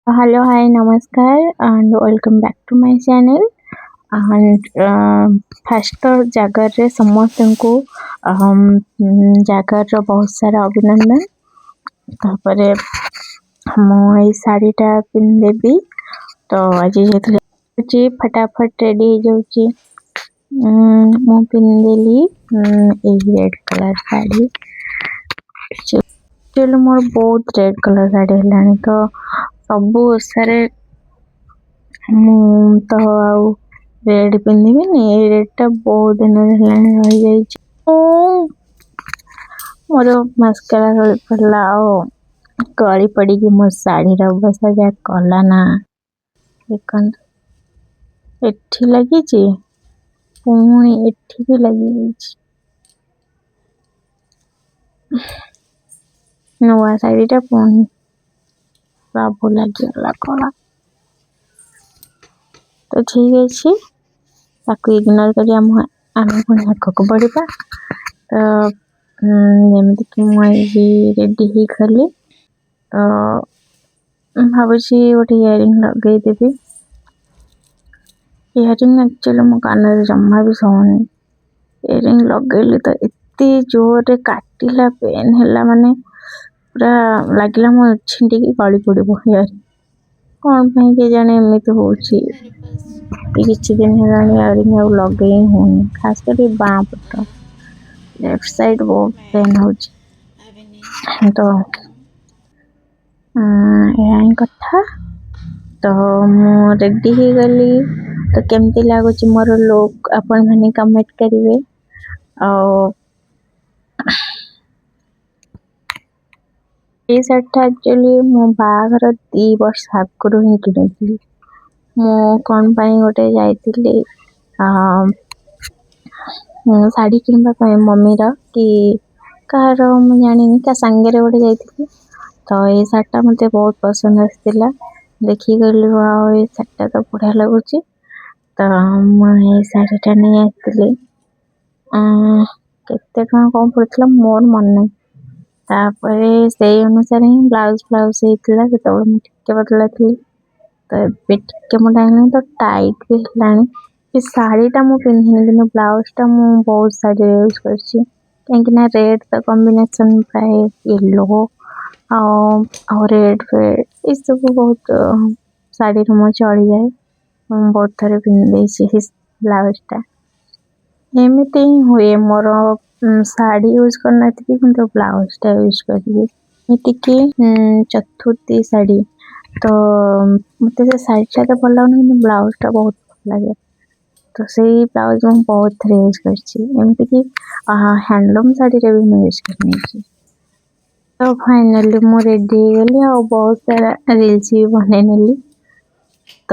Hello, hi, namaskar, and welcome back to my channel. And first तो ଜାଗରରେ ସମସ୍ତଙ୍କୁ ଜାଗରର ବହୁତ ସାରା ଅଭିନନ୍ଦନ। ତାପରେ ମୁଁ ଏଇ ଶାଢ଼ୀଟା ପିନ୍ଧିଦେବି ତ ଆଜି ଯେତେବେଳେ ଫଟାଫଟ ରେଡି ହେଇଯାଉଛି। ମୁଁ ପିନ୍ଧିଦେଲି ଏଇ ରେଡ୍ କଲର୍ ଶାଢ଼ୀ। ଆକ୍ଚୁଆଲି ମୋର ବହୁତ ରେଡ୍ କଲର୍ ଶାଢ଼ୀ ହେଲାଣି ତ ସବୁ ଓଷାରେ ମୁଁ ତ ଆଉ ରେଡ୍ ପିନ୍ଧିବିନି। ଏଇ ରେଡ୍‌ଟା ବହୁତ ଦିନ ହେଲାଣି ରହିଯାଇଛି। ମୋର ମାସ୍କାରା ଗଳି ପଡ଼ିଲା ଆଉ ଗଳି ପଡ଼ିକି ମୋ ଶାଢ଼ୀର ଅବସ୍ଥା ଯାହା କଲା ନା। ଦେଖନ୍ତୁ ଏଠି ଲାଗିଛି, ପୁଣି ଏଠି ବି ଲାଗିଯାଇଛି। ନୂଆ ଶାଢ଼ୀଟା ପୁଣି ସବୁ ଲାଗିଗଲା କଳା। ତ ଠିକ୍ ଅଛି, ତାକୁ ଇଗ୍ନୋର କରି ଆମେ ପୁଣି ଆଗକୁ ବଢ଼ିବା। ତ ଯେମିତିକି ମୁଁ ଆଜି ରେଡ଼ି ହେଇଗଲି ତ ଭାବୁଛି ଗୋଟେ ଇୟରିଂ ଲଗେଇଦେବି। ଇୟରିଂ ଆକ୍ଚୁଆଲି ମୋ କାନରେ ଜମା ବି ଶୁଭୁନି। ଇୟରିଂ ଲଗେଇଲି ତ ଏତେ ଜୋରରେ କାଟିଲା, ପେନ୍ ହେଲା, ମାନେ ପୁରା ଲାଗିଲା ମୋ ଛିଣ୍ଡିକି ଗଳି ପଡ଼ିବ ଇୟରିଂ। କ'ଣ ପାଇଁ କେଜାଣି ଏମିତି ହେଉଛି। କିଛି ଦିନ ହେଲାଣି ଇୟରିଂ ଆଉ ଲଗେଇ ହେଉନି, ଖାସ୍ କରି ବାଁ ପଟ ଲେଫ୍ଟ ସାଇଡ୍ ବହୁତ ପେନ୍ ହେଉଛି। ତ ଏହା ହିଁ କଥା। ତ ମୁଁ ରେଡ଼ି ହେଇଗଲି। ତ କେମିତି ଲାଗୁଛି ମୋର ଲୁକ୍ ଆପଣମାନେ କମେଣ୍ଟ କରିବେ। ଆଉ ଏଇ ଶାଢ଼ୀଟା ଆକ୍ଚୁଆଲି ମୋ ବାହାଘର 2 ବର୍ଷ ଆଗରୁ ହିଁ କିଣିଥିଲି। ମୁଁ କ'ଣ ପାଇଁ ଗୋଟେ ଯାଇଥିଲି ଶାଢ଼ୀ କିଣିବା ପାଇଁ, ମମିର କି କାହାର ମୁଁ ଜାଣିନି, ତା ସାଙ୍ଗରେ ଗୋଟେ ଯାଇଥିଲି। ତ ଏଇ ଶାଢ଼ୀଟା ମୋତେ ବହୁତ ପସନ୍ଦ ଆସିଥିଲା। ଦେଖିକି କହିଲି ୱାଓ, ଏଇ ଶାଢ଼ୀଟା ତ ବଢ଼ିଆ ଲାଗୁଛି। ତ ମୁଁ ଏଇ ଶାଢ଼ୀଟା ନେଇ ଆସିଥିଲି। କେତେ ଟଙ୍କା କ'ଣ ପଡ଼ିଥିଲା ମୋର ମନେ ନାହିଁ। ତାପରେ ସେଇ ଅନୁସାରେ ହିଁ ବ୍ଲାଉଜ୍ ହେଇଥିଲା। ସେତେବେଳେ ମୁଁ ଟିକେ ପତଳା ଥିଲି, ତ ଏବେ ଟିକେ ମୋଟା ହେଲାଣି, ତ ଟାଇଟ୍ ବି ହେଲାଣି। ଏ ଶାଢ଼ୀଟା ମୁଁ ପିନ୍ଧିନି, କିନ୍ତୁ ବ୍ଲାଉଜଟା ମୁଁ ବହୁତ ଶାଢ଼ୀରେ ୟୁଜ୍ କରିଛି। କାହିଁକିନା ରେଡ୍ ତ କମ୍ବିନେସନ୍ ପ୍ରାୟ ୟେଲୋ ଆଉ ରେଡ୍ ଫେଡ୍ ଏସବୁ ବହୁତ ଶାଢ଼ୀରେ ମୁଁ ଚଳିଯାଏ। ମୁଁ ବହୁତ ଥର ପିନ୍ଧିଦେଇଛି ବ୍ଲାଉଜଟା। ଏମିତି ହିଁ ହୁଏ ମୋର, ଶାଢ଼ୀ ୟୁଜ୍ କରିନଥିବି କିନ୍ତୁ ବ୍ଲାଉଜଟା ୟୁଜ୍ କରିବି। ଏମିତିକି ଚତୁର୍ଥୀ ଶାଢ଼ୀ, ତ ମୋତେ ସେ ଶାଢ଼ୀଟା ତ ଭଲ ଲାଗୁନି, କିନ୍ତୁ ବ୍ଲାଉଜଟା ବହୁତ ଭଲ ଲାଗେ। ତ ସେଇ ବ୍ଲାଉଜ ମୁଁ ବହୁତ ଥର ୟୁଜ୍ କରିଛି। ଏମିତିକି ହ୍ୟାଣ୍ଡଲୁମ୍ ଶାଢ଼ୀରେ ବି ମୁଁ ୟୁଜ୍ କରିନେଇଛି। ତ ଫାଇନାଲି ମୁଁ ରେଡ଼ି ହେଇଗଲି ଆଉ ବହୁତ ସାରା ରିଲ୍ସ ବି ବନେଇ ନେଲି। ତ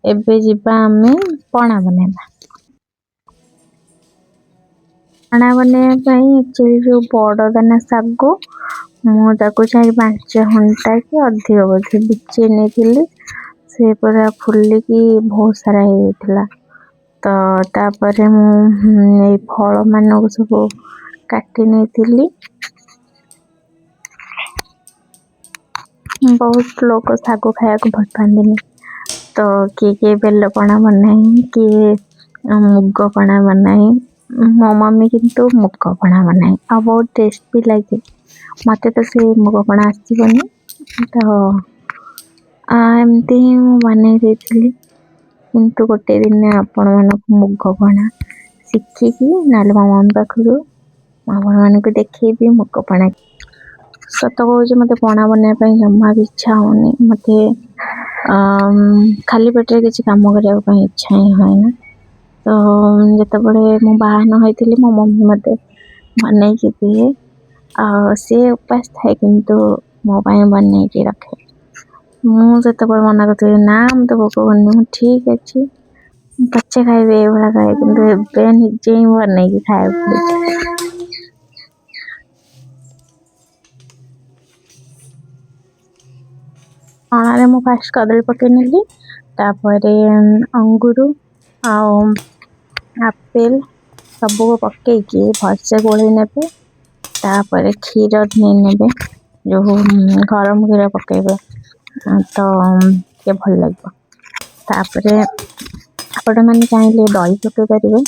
ଏବେ ଯିବା ଆମେ ପଣା ବନେଇବା। ପଣା ବନେଇବା ପାଇଁ ଆକ୍ଚୁଆଲି ଯେଉଁ ବଡ଼ ଦାନା ଶାଗ, ମୁଁ ତାକୁ 4-5 ଘଣ୍ଟା କି ଅଧିକ ବୋଧେ ଭିଜେଇ ନେଇଥିଲି। ସେ ପୁରା ଫୁଲିକି ବହୁତ ସାରା ହେଇଯାଇଥିଲା। ତ ତାପରେ ମୁଁ ଏଇ ଫଳମାନଙ୍କୁ ସବୁ କାଟି ନେଇଥିଲି। ବହୁତ ଲୋକ ଶାଗ ଖାଇବାକୁ ଭଲ ପାଆନ୍ତିନି, ତ କିଏ ବେଲପଣା ବନାଏ, କିଏ ମୁଗ ପଣା ବନାଏ। ମୋ ମମି କିନ୍ତୁ ମୁଗ ପଣା ବନାଏ ଆଉ ବହୁତ ଟେଷ୍ଟ ବି ଲାଗେ। ମୋତେ ତ ସେ ମୁଗ ପଣା ଆସିବନି, ତ ଏମିତି ହିଁ ମୁଁ ବନେଇ ଦେଇଥିଲି। କିନ୍ତୁ ଗୋଟେ ଦିନ ଆପଣମାନଙ୍କୁ ମୁଗ ପଣା ଶିଖିକି, ନହେଲେ ମୋ ମମି ପାଖରୁ ଆପଣମାନଙ୍କୁ ଦେଖେଇବି ମୁଗ ପଣା। ସତ କହୁଛି, ମୋତେ ପଣା ବନେଇବା ପାଇଁ ଜମା ବି ଇଚ୍ଛା ହେଉନି। ମୋତେ ଖାଲି ପେଟରେ କିଛି କାମ କରିବା ପାଇଁ ଇଚ୍ଛା ହିଁ ହୁଏନା। ତ ଯେତେବେଳେ ମୁଁ ବାହା ନ ହେଇଥିଲି, ମୋ ମମି ମୋତେ ବନେଇକି ଦିଏ। ଆଉ ସିଏ ଉପାସ ଥାଏ, କିନ୍ତୁ ମୋ ପାଇଁ ବନେଇକି ରଖେ। ମୁଁ ସେତେବେଳେ ମନା କରୁଥିଲି, ନା ମୋତେ ଭୋକ କରୁନି, ମୁଁ ଠିକ୍ ଅଛି ପଛେ ଖାଇବି, ଏଇଭଳିଆ ଖାଏ। କିନ୍ତୁ ଏବେ ନିଜେ ହିଁ ବନେଇକି ଖାଇବାକୁ ପଡ଼ୁଛି। ପଣାରେ ମୁଁ ଫାଷ୍ଟ କଦଳୀ ପକେଇ ନେଲି, ତାପରେ ଅଙ୍ଗୁର ଆଉ ଆପେଲ୍ ସବୁକୁ ପକେଇକି ଭଲସେ ଗୋଳେଇ ନେବେ। ତାପରେ କ୍ଷୀର ନେଇ ନେବେ, जो गरम କ୍ଷୀର पकेबे तो ये भल लगे। तापरे आपण मैंने चाहिए दही पकई पारे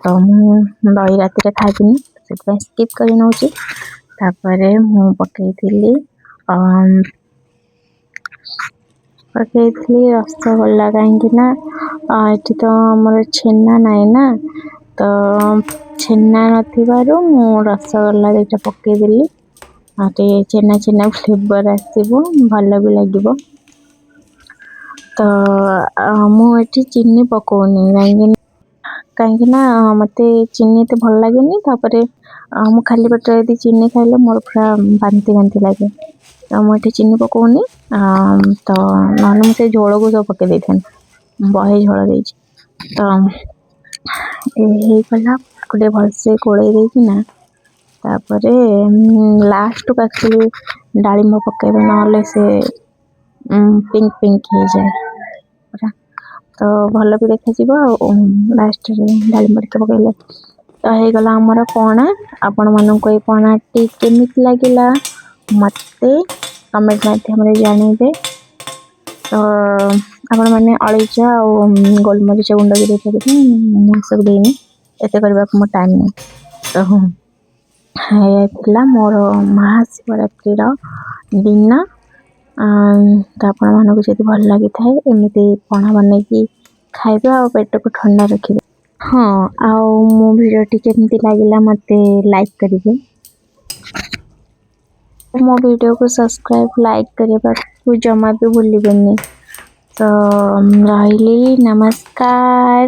तो मु दही राति खाइनी से स्किप कर नौ मु पकई रसगोल्ला कहीं ये तो आमर छेना नाई ना तो छेना नथिबारु मु रसगोल्ला दुईटा पकईदेली छेना छेना फ्लेवर आसो भल भी लगे। तो मुझे चीनी पकौनी कहीं मत चीनी तो भल लगे मु खाली पेट यदि चीनी खाइले मोर पूरा बांति बांति लगे तो मुझे चीनी पकौनी तो ना मुझे झोल को सब पकई दे बहे झोल दे तो ये गला गोटे भलसे कोड़े देना लास्ट को एक्चुअली डालिम पकईबे ना से पिंक पिंक हो जाए तो भल भी देखा लास्ट डालिम टिके पकईले तो हो गला आमर पणा। आपण मानक ये पणा टी केमी लगिला मत कमेंट माध्यम जानवे। तो आपण मैंने अलैच आ गोलमरीच गुंड भी देखिए सब देनी एत करने मो टाइम नहीं तो ये मोर महाशिवरात्रि दिन। तो आपण मानक जब भल लगी था एमती पणा बनई खाइबे आ पेट को ठंडा रखिए। हाँ आओ मो भिडियोटी केमती लगिला मते लाइक करिवे मो वीडियो को सब्सक्राइब लाइक करने जमा भी भूलिबेनी। तो रही नमस्कार।